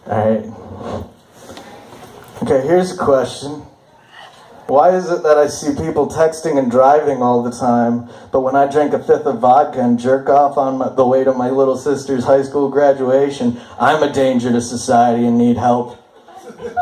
Alright. Okay, here's a question. Why is it that I see people texting and driving all the time, but when I drink a fifth of vodka and jerk off on the way to my little sister's high school graduation, I'm a danger to society and need help? You're a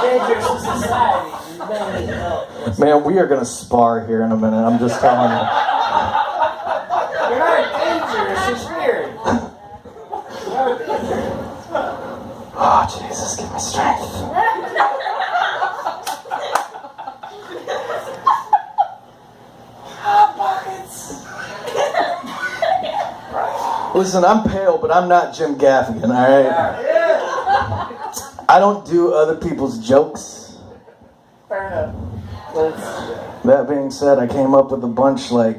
danger to society. You better need help. Man, we are going to spar here in a minute, I'm just telling you. You're not a danger, it's just weird. You're not a danger. Oh, Jesus, give me strength. Listen, I'm pale, but I'm not Jim Gaffigan, alright? I don't do other people's jokes. Fair enough. That being said, I came up with a bunch like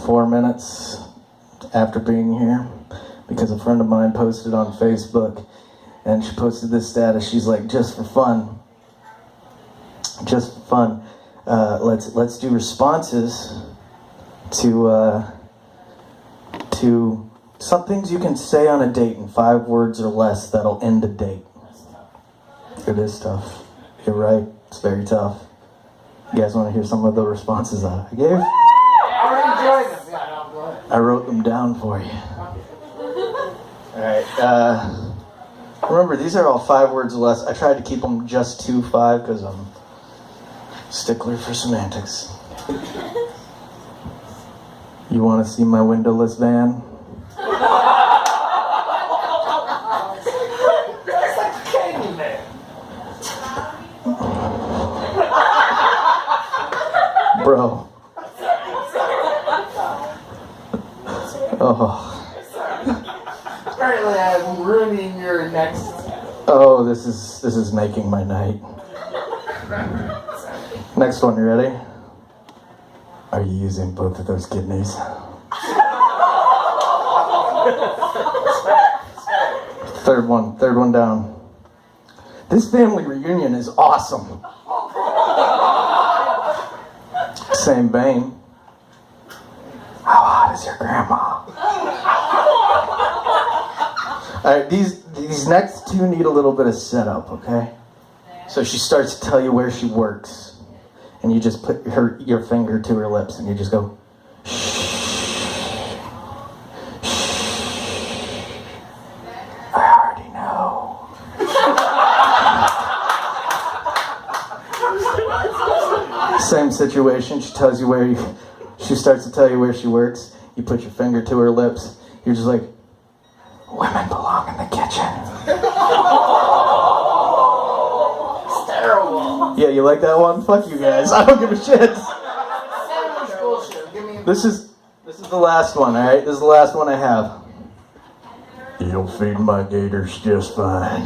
4 minutes after being here because a friend of mine posted on Facebook, and she posted this status. She's like, just for fun, let's do responses to some things you can say on a date in 5 words or less that'll end a date. It is tough. You're right. It's very tough. You guys want to hear some of the responses I gave? I already enjoyed them. Yeah, no, go ahead. I wrote them down for you. Alright, remember, these are all 5 words or less. I tried to keep them just to 5 because I'm a stickler for semantics. You want to see my windowless van? It's like a candy man. Bro. Oh. Apparently I'm ruining your next... Oh, this is making my night. Next one, you ready? Are you using both of those kidneys? Third one down. This family reunion is awesome. Same vein. How hot is your grandma? Alright, these next 2 need a little bit of setup, okay? So she starts to tell you where she works, and you just put your finger to her lips, and you just go, shh. I already know. Same situation. She starts to tell you where she works. You put your finger to her lips. You're just like, women belong in the kitchen. It's terrible. Yeah, you like that one? Fuck you guys. I don't give a shit. Sandwich bullshit. Give me This is the last one, alright? This is the last one I have. You'll feed my gators just fine.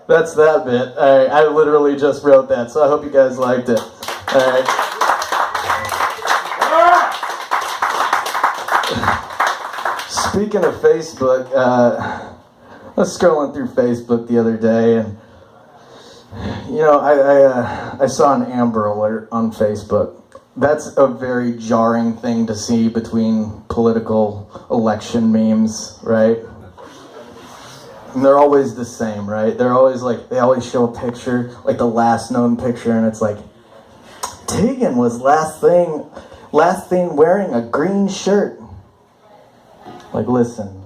That's that bit. Alright, I literally just wrote that, so I hope you guys liked it. Alright. Speaking of Facebook, I was scrolling through Facebook the other day, and I saw an Amber Alert on Facebook. That's a very jarring thing to see between political election memes, right? And they're always the same, right? They're always like, they always show a picture, like the last known picture, and it's like, Tegan was last thing wearing a green shirt. Like, listen,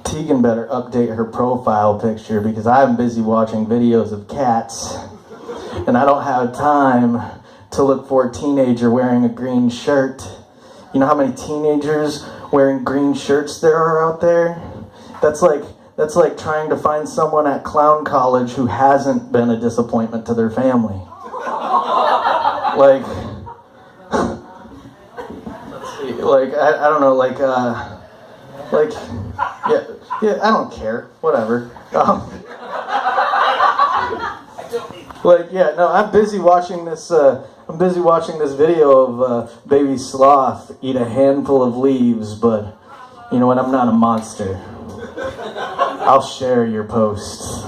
Tegan better update her profile picture because I'm busy watching videos of cats, and I don't have time to look for a teenager wearing a green shirt. You know how many teenagers wearing green shirts there are out there? That's like trying to find someone at clown college who hasn't been a disappointment to their family. I don't know, yeah, I don't care, whatever. I'm busy watching this video of baby sloth eat a handful of leaves, but you know what, I'm not a monster. I'll share your posts.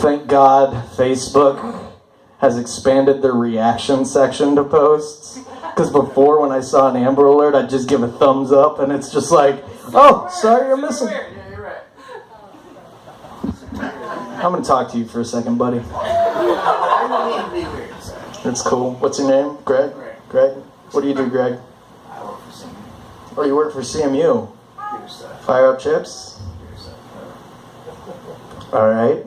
Thank God Facebook has expanded their reaction section to posts. Because before, when I saw an Amber Alert, I'd just give a thumbs up, and it's just like, oh, sorry you're missing. Yeah, you're right. I'm going to talk to you for a second, buddy. I don't need to be weird, so. That's cool. What's your name? Greg? Greg? What do you do, Greg? I work for CMU. Oh, you work for CMU. Your stuff. Fire up chips? Your stuff. All right.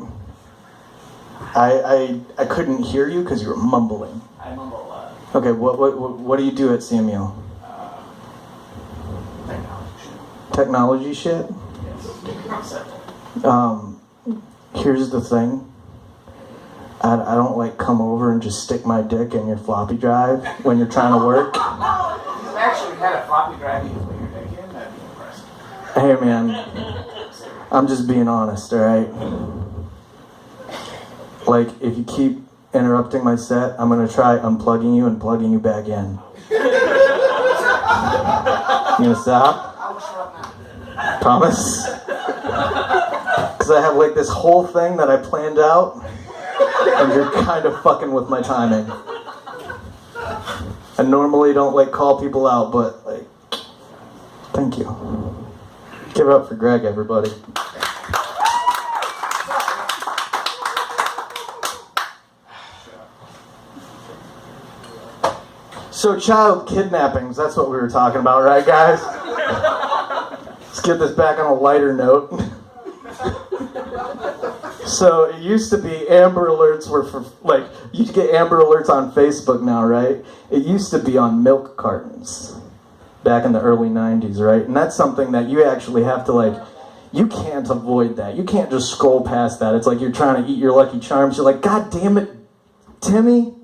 I couldn't hear you because you were mumbling. I mumble a lot. Okay, what do you do at CMU? Technology shit. Technology shit? Yes. Here's the thing. I don't like come over and just stick my dick in your floppy drive when you're trying to work. If you actually had a floppy drive you could put your dick in, that'd be impressive. Hey man, I'm just being honest, alright? Like, if you keep interrupting my set, I'm gonna try unplugging you and plugging you back in. You gonna stop? I will shut up now. Promise? Because I have like this whole thing that I planned out, and you're kind of fucking with my timing. I normally don't like call people out, but like, thank you. Give it up for Greg, everybody. So child kidnappings, that's what we were talking about, right guys? Let's get this back on a lighter note. So it used to be Amber Alerts were for, like, you could get Amber Alerts on Facebook now, right? It used to be on milk cartons back in the early 90s, right? And that's something that you actually have to, like, you can't avoid that. You can't just scroll past that. It's like you're trying to eat your Lucky Charms. You're like, God damn it, Timmy.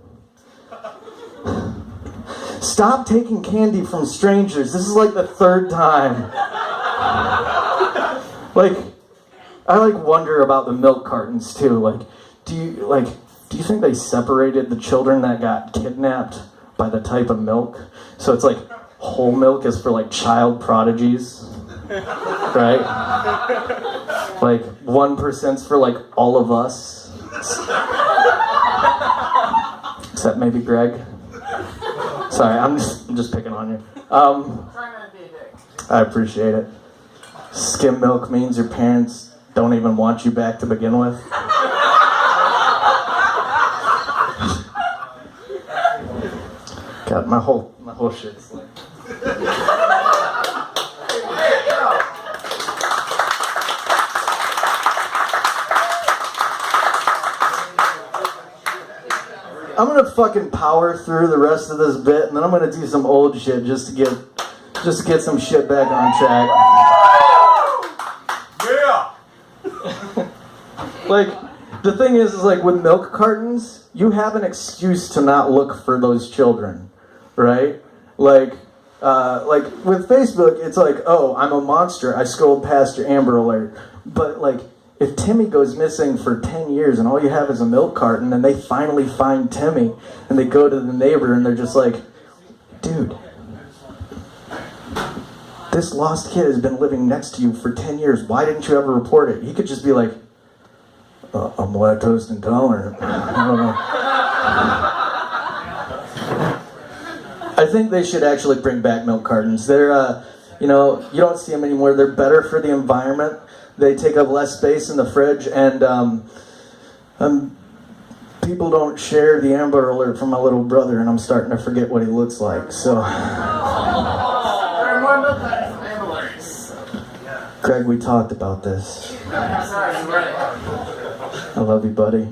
Stop taking candy from strangers. This is like the third time. Like, I like wonder about the milk cartons too. Like, do you think they separated the children that got kidnapped by the type of milk? So it's like whole milk is for like child prodigies, right? Like 1%'s for like all of us, except maybe Greg. Sorry, I'm just picking on you. Try not to be a dick. I appreciate it. Skim milk means your parents don't even want you back to begin with. God, my whole shit's like. I'm gonna fucking power through the rest of this bit, and then I'm gonna do some old shit just to get some shit back on track. Yeah! Like, the thing is like with milk cartons, you have an excuse to not look for those children, right? Like with Facebook, it's like, oh, I'm a monster, I scrolled past your Amber Alert. But like, if Timmy goes missing for 10 years and all you have is a milk carton and they finally find Timmy and they go to the neighbor and they're just like, dude, this lost kid has been living next to you for 10 years. Why didn't you ever report it? He could just be like, I'm lactose intolerant. I don't know. I think they should actually bring back milk cartons. They're, you don't see them anymore. They're better for the environment. They take up less space in the fridge, and people don't share the Amber Alert from my little brother, and I'm starting to forget what he looks like. So, There are more milk cartons than Amber Alerts. Greg, we talked about this. I'm sorry, you're right. I love you, buddy.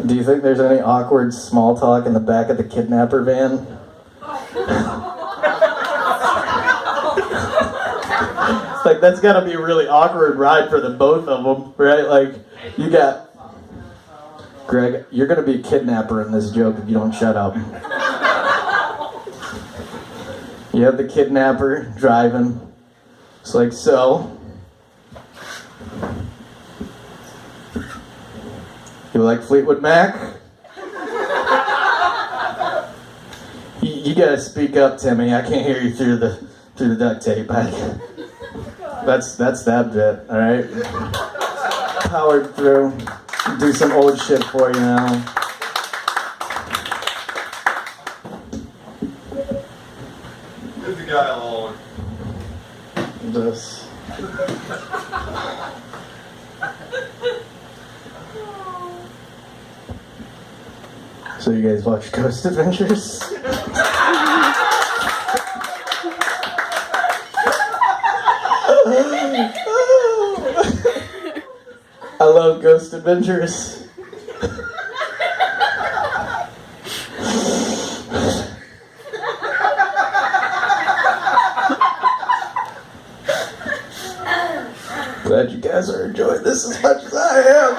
Do you think there's any awkward small talk in the back of the kidnapper van? Like, that's gotta be a really awkward ride for the both of them, right? Like, you got... Greg, you're gonna be a kidnapper in this joke if you don't shut up. You have the kidnapper driving. It's like, so... You like Fleetwood Mac? You gotta speak up, Timmy. I can't hear you through the duct tape. That's that bit, all right? Powered through. Do some old shit for you now. dialogue. This. So you guys watch Ghost Adventures? I love Ghost Adventures. Glad you guys are enjoying this as much as I am.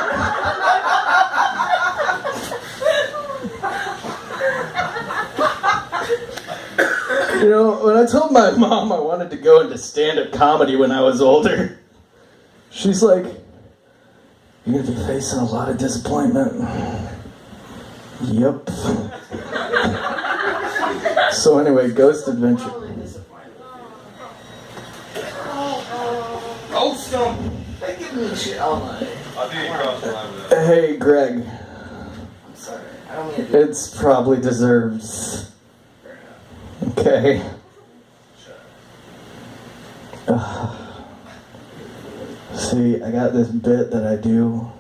You know, when I told my mom I wanted to go into stand-up comedy when I was older, she's like, "You're gonna be facing a lot of disappointment." Yep. So anyway, Ghost Adventure. Oh, stop! They give me shit all night. I think you crossed the line with that. Hey, Greg. I'm sorry. I don't mean to do It's probably deserved. Okay. See, I got this bit that I do.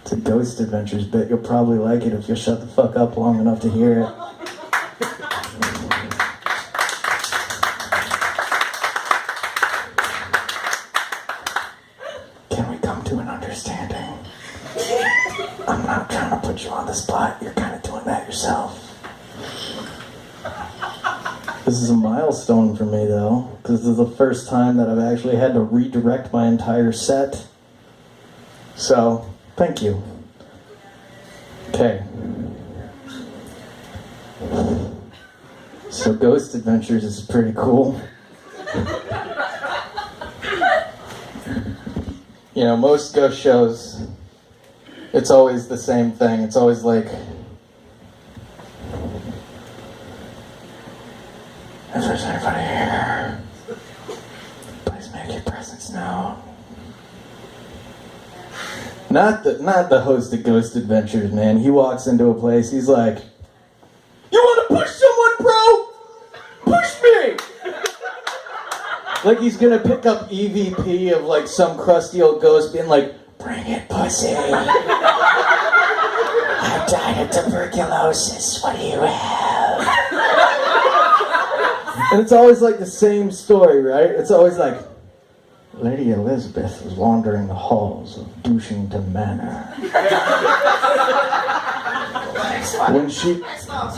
It's a Ghost Adventures bit. You'll probably like it if you shut the fuck up long enough to hear it. Can we come to an understanding? I'm not trying to put you on the spot. You're kind of doing that yourself. This is a milestone for me, though, because this is the first time that I've actually had to redirect my entire set. So, thank you. Okay. So, Ghost Adventures is pretty cool. You know, most ghost shows, it's always the same thing. It's always like, if there's anybody here, please make your presence known. Not the host of Ghost Adventures, man. He walks into a place, he's like, "You want to push someone, bro? Push me!" Like he's gonna pick up EVP of like some crusty old ghost being like, "Bring it, pussy. I died of tuberculosis. What do you have?" And it's always like the same story, right? It's always like, Lady Elizabeth was wandering the halls of Douchington Manor. When she... I'm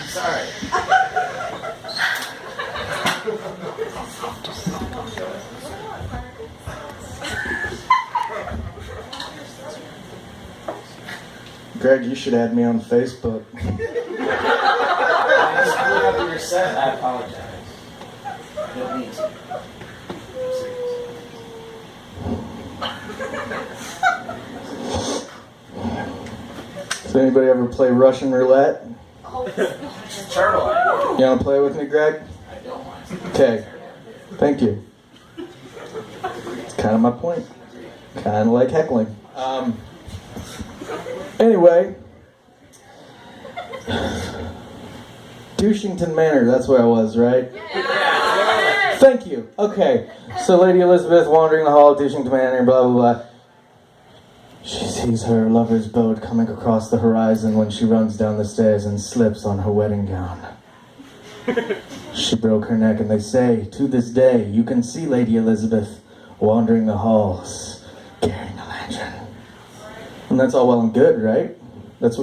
sorry. Greg, you should add me on Facebook. I screwed up your set. I apologize. You don't need to. Does anybody ever play Russian roulette? Turtle. You want to play with me, Greg? I don't want to. Okay. Thank you. It's kind of my point. Kind of like heckling. Anyway. Douchington Manor, that's where I was, right? Yeah. Thank you. Okay. So Lady Elizabeth wandering the hall of Douchington Manor, blah, blah, blah. She sees her lover's boat coming across the horizon when she runs down the stairs and slips on her wedding gown. She broke her neck, and they say, to this day, you can see Lady Elizabeth wandering the halls, carrying a lantern. And that's all well and good, right? That's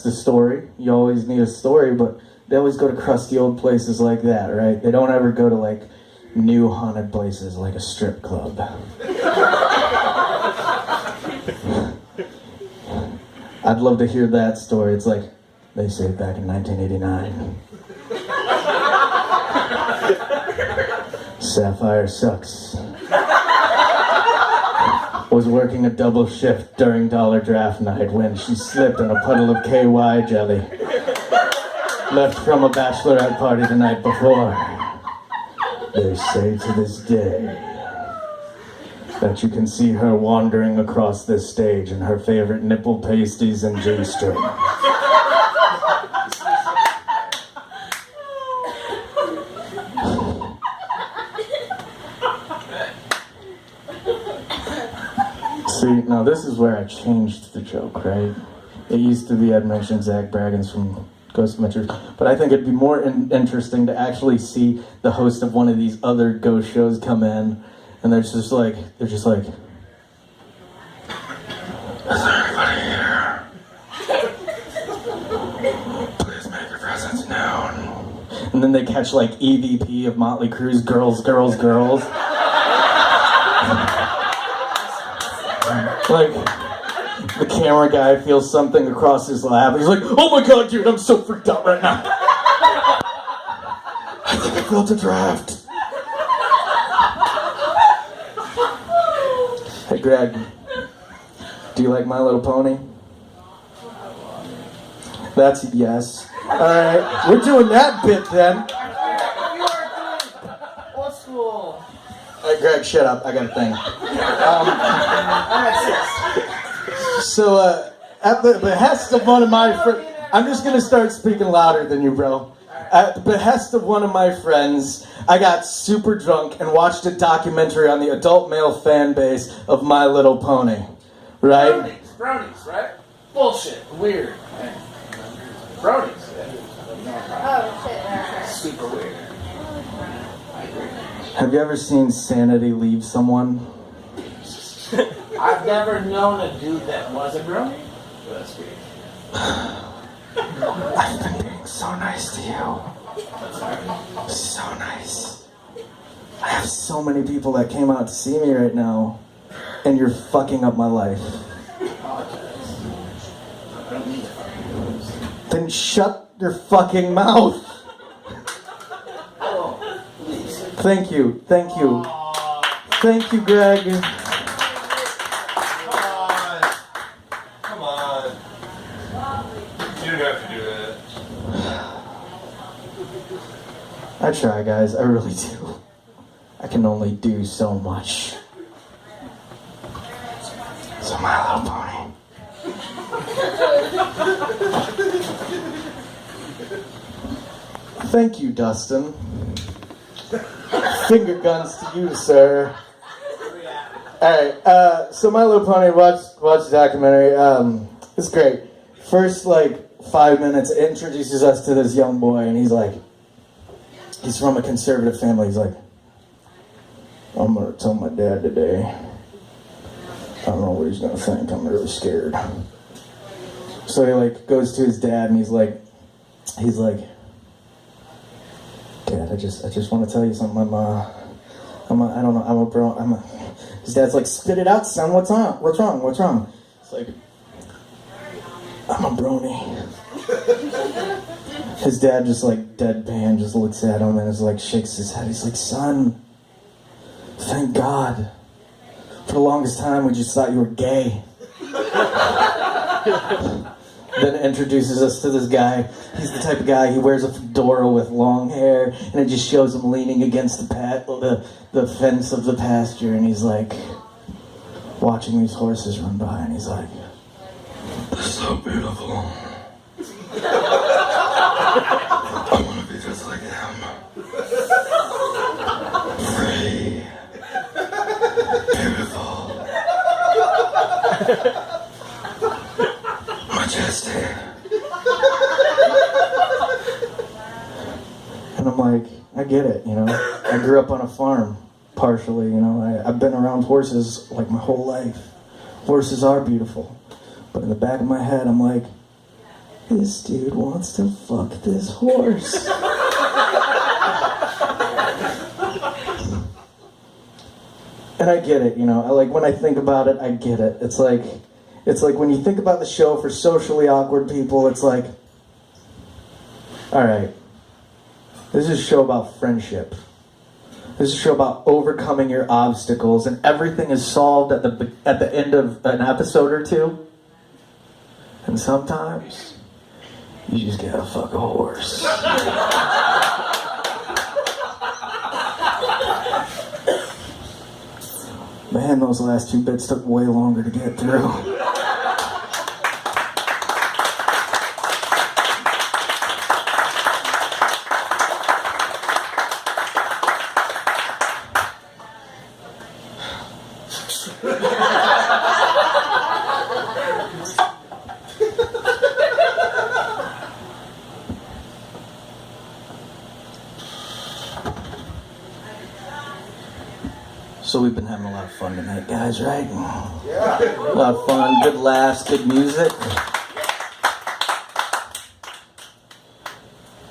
the story. You always need a story, but they always go to crusty old places like that, right? They don't ever go to, like, new haunted places like a strip club. I'd love to hear that story. It's like, they say back in 1989. Sapphire Sucks was working a double shift during Dollar Draft Night when she slipped on a puddle of KY jelly left from a bachelorette party the night before. They say to this day that you can see her wandering across this stage in her favorite nipple pasties and G-string. See, now this is where I changed the joke, right? It used to be I'd mention Zach Braggins from Ghost Adventures, but I think it'd be more interesting to actually see the host of one of these other ghost shows come in, and they're just like, is there anybody here? Please make your presence known. And then they catch like EVP of Motley Crue's Girls, Girls, Girls. Like, the camera guy feels something across his lap. He's like, oh my god, dude, I'm so freaked out right now. I think I felt a draft. Hey, Greg, do you like My Little Pony? That's a yes. Alright, we're doing that bit then. You are doing old school. Hey, Greg, shut up. I got a thing. I'm at 6. So, at the behest of one of my friends, I'm just gonna start speaking louder than you, bro. At the behest of one of my friends, I got super drunk and watched a documentary on the adult male fan base of My Little Pony. Right? Brownies, right? Bullshit. Weird. Brownies. Oh, shit. Super weird. Have you ever seen sanity leave someone? I've never known a dude that was a brownie. That's weird. I've been being so nice to you. So nice. I have so many people that came out to see me right now, and you're fucking up my life. Then shut your fucking mouth. Thank you, thank you. Thank you, Greg. Come on. You don't have to do that. I try, guys, I really do. I can only do so much. So My Little Pony. Thank you, Dustin. Finger guns to you, sir. Alright, so My Little Pony, watch the documentary. It's great. First, 5 minutes, it introduces us to this young boy, and he's from a conservative family. He's like, I'm gonna tell my dad today. I don't know what he's gonna think. I'm really scared. So he goes to his dad, and he's like, Dad, I just want to tell you something. His dad's like, spit it out, son. What's wrong? It's like, I'm a brony. His dad just deadpan, just looks at him and shakes his head. He's like, son, thank God. For the longest time, we just thought you were gay. Then introduces us to this guy. He's the type of guy, he wears a fedora with long hair, and it just shows him leaning against the fence of the pasture, and he's watching these horses run by, and he's like, they're so beautiful. I want to be just like them. Free. Beautiful. Majestic. And I'm like, I get it, I grew up on a farm, partially, I've been around horses my whole life. Horses are beautiful. But in the back of my head, I'm like, this dude wants to fuck this horse. And I get it, when I think about it, I get it. It's like when you think about the show for socially awkward people, it's like, alright, this is a show about friendship. This is a show about overcoming your obstacles, and everything is solved at the end of an episode or two. And sometimes, you just gotta fuck a horse. Man, those last 2 bits took way longer to get through. we've been having a lot of fun tonight, guys, right? Yeah. A lot of fun, good laughs, good music.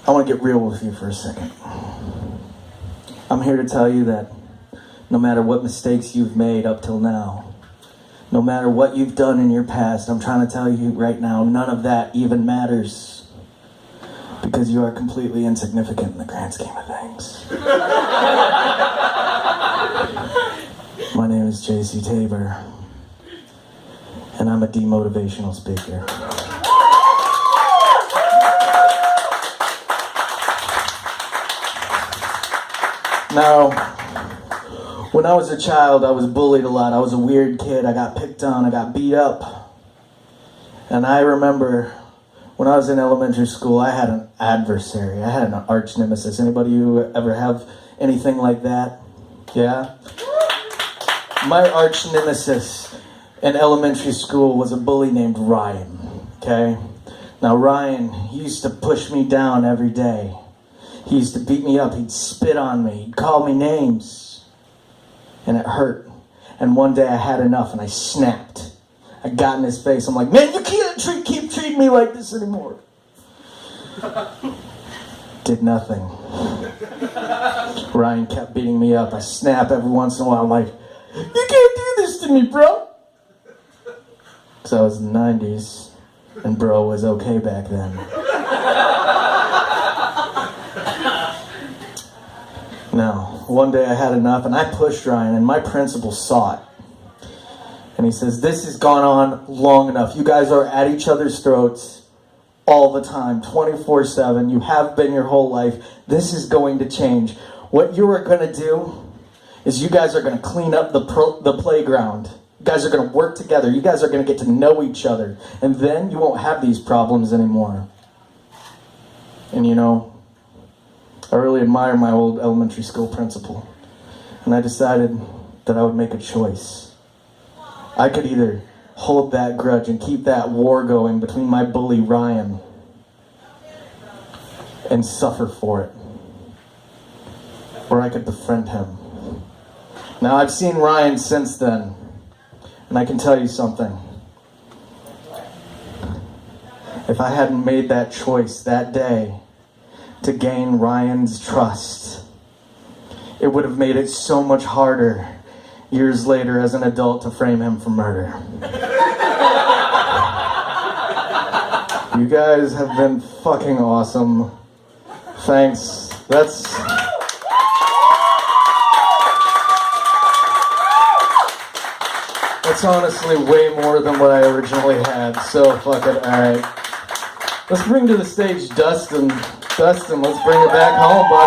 I want to get real with you for a second. I'm here to tell you that no matter what mistakes you've made up till now, no matter what you've done in your past, I'm trying to tell you right now, none of that even matters. Because you are completely insignificant in the grand scheme of things. My name is JC Tabor, and I'm a demotivational speaker. Now, when I was a child, I was bullied a lot. I was a weird kid. I got picked on. I got beat up. And I remember when I was in elementary school, I had an adversary. I had an arch nemesis. Anybody who ever have anything like that? Yeah? My arch nemesis in elementary school was a bully named Ryan. Okay? Now, Ryan, he used to push me down every day. He used to beat me up. He'd spit on me. He'd call me names. And it hurt. And one day I had enough and I snapped. I got in his face. I'm like, man, you can't keep treating me like this anymore. Did nothing. Ryan kept beating me up. I snap every once in a while. I'm like, you can't do this to me, bro. Because I was in the 90s. And bro was okay back then. Now, one day I had enough, and I pushed Ryan, and my principal saw it. And he says, this has gone on long enough. You guys are at each other's throats all the time, 24/7. You have been your whole life. This is going to change. What you are going to do is you guys are going to clean up the playground. You guys are going to work together. You guys are going to get to know each other. And then you won't have these problems anymore. And you know, I really admire my old elementary school principal. And I decided that I would make a choice. I could either hold that grudge and keep that war going between my bully Ryan and suffer for it. Or I could befriend him. Now, I've seen Ryan since then, and I can tell you something. If I hadn't made that choice that day to gain Ryan's trust, it would have made it so much harder years later as an adult to frame him for murder. You guys have been fucking awesome. Thanks. That's honestly way more than what I originally had, so fuck it. Alright. Let's bring to the stage Dustin. Dustin, let's bring it back home, bud.